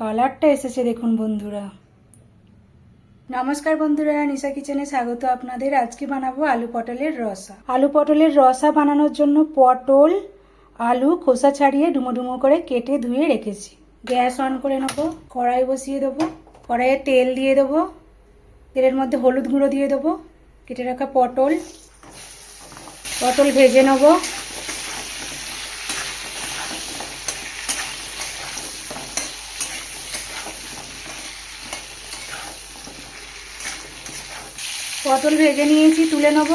কালারটা এসেছে দেখুন বন্ধুরা। নমস্কার বন্ধুরা, নিশা কিচেনে স্বাগত আপনাদের। আজকে বানাবো আলু পটলের রসা। আলু পটলের রসা বানানোর জন্য পটল আলু খোসা ছাড়িয়ে ডুমো ডুমো করে কেটে ধুয়ে রেখেছি। গ্যাস অন করে নেবো, কড়াই বসিয়ে দেবো, কড়াইয়ে তেল দিয়ে দেবো, তেলের মধ্যে হলুদ গুঁড়ো দিয়ে দেবো, কেটে রাখা পটল ভেজে নেবো। পটল ভেজে নিয়েছি, তুলে নেব।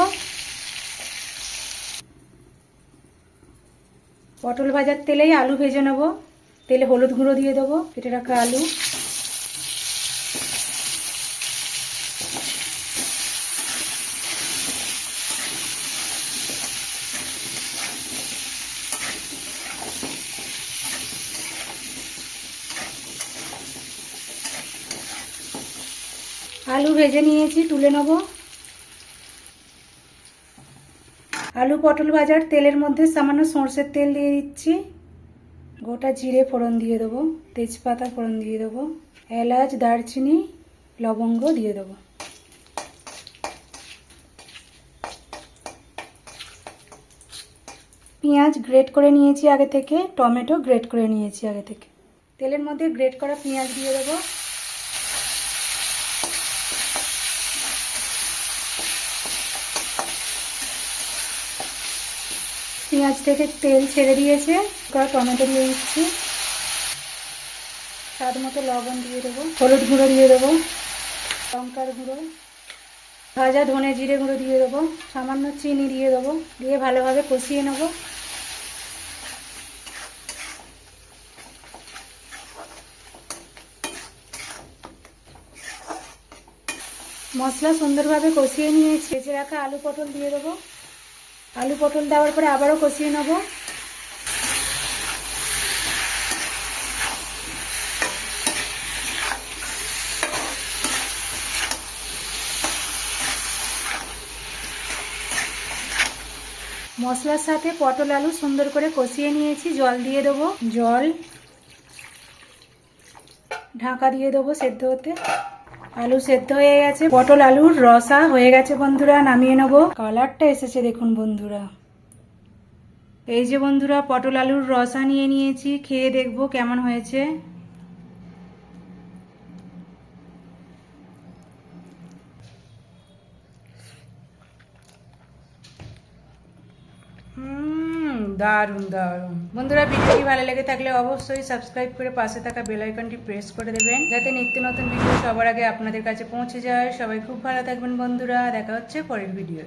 পটল ভাজার তেলেই আলু ভেজে নেব। তেলে হলুদ গুঁড়ো দিয়ে দেবো, কেটে রাখা আলু, আলু ভেজে নিয়েছি, তুলে নেব। আলু পটল ভাজার তেলের মধ্যে সামান্য সরষের তেল দিয়ে দিচ্ছি। গোটা জিরে ফোড়ন দিয়ে দেবো, তেজপাতা ফোড়ন দিয়ে দেবো, এলাচ দারচিনি লবঙ্গ দিয়ে দেবো। পেঁয়াজ গ্রেট করে নিয়েছি আগে থেকে, টমেটো গ্রেট করে নিয়েছি আগে থেকে। তেলের মধ্যে গ্রেট করা পেঁয়াজ দিয়ে দেবো। পেঁয়াজ থেকে তেল ছেড়ে দিয়েছে, টমেটো দিয়ে দিচ্ছি। স্বাদ মতো লবণ দিয়ে দেবো, হলুদ গুঁড়ো দিয়ে দেবো, লঙ্কার গুঁড়ো, ভাজা ধনে জিরে গুঁড়ো দিয়ে দেবো, সামান্য চিনি দিয়ে দেবো, দিয়ে ভালোভাবে কষিয়ে নেব। মশলা সুন্দরভাবে কষিয়ে নিয়েছি। ভেজে রাখা আলু পটল দিয়ে দেবো। আলু পটল দেওয়ার পরে আবারও কষিয়ে নেব। মশলার সাথে পটল আলু সুন্দর করে কষিয়ে নিয়েছি, জল দিয়ে দেবো। জল ঢাকা দিয়ে দেবো সেদ্ধ হতে। আলু সেদ্ধ হয়ে গেছে, পটল আলুর রসা হয়ে গেছে বন্ধুরা, নামিয়ে নেব। কালারটা এসেছে দেখুন বন্ধুরা। এই যে বন্ধুরা, পটল আলুর রসা নিয়ে নিয়েছি, খেয়ে দেখবো কেমন হয়েছে। দারুণ দারুণ। বন্ধুরা, ভিডিওটি ভালো লেগে থাকলে অবশ্যই সাবস্ক্রাইব করে পাশে থাকা বেল আইকনটি প্রেস করে দেবেন, যাতে নিত্য নতুন ভিডিও সবার আগে আপনাদের কাছে পৌঁছে যায়। সবাই খুব ভালো থাকবেন বন্ধুরা, দেখা হচ্ছে পরের ভিডিও।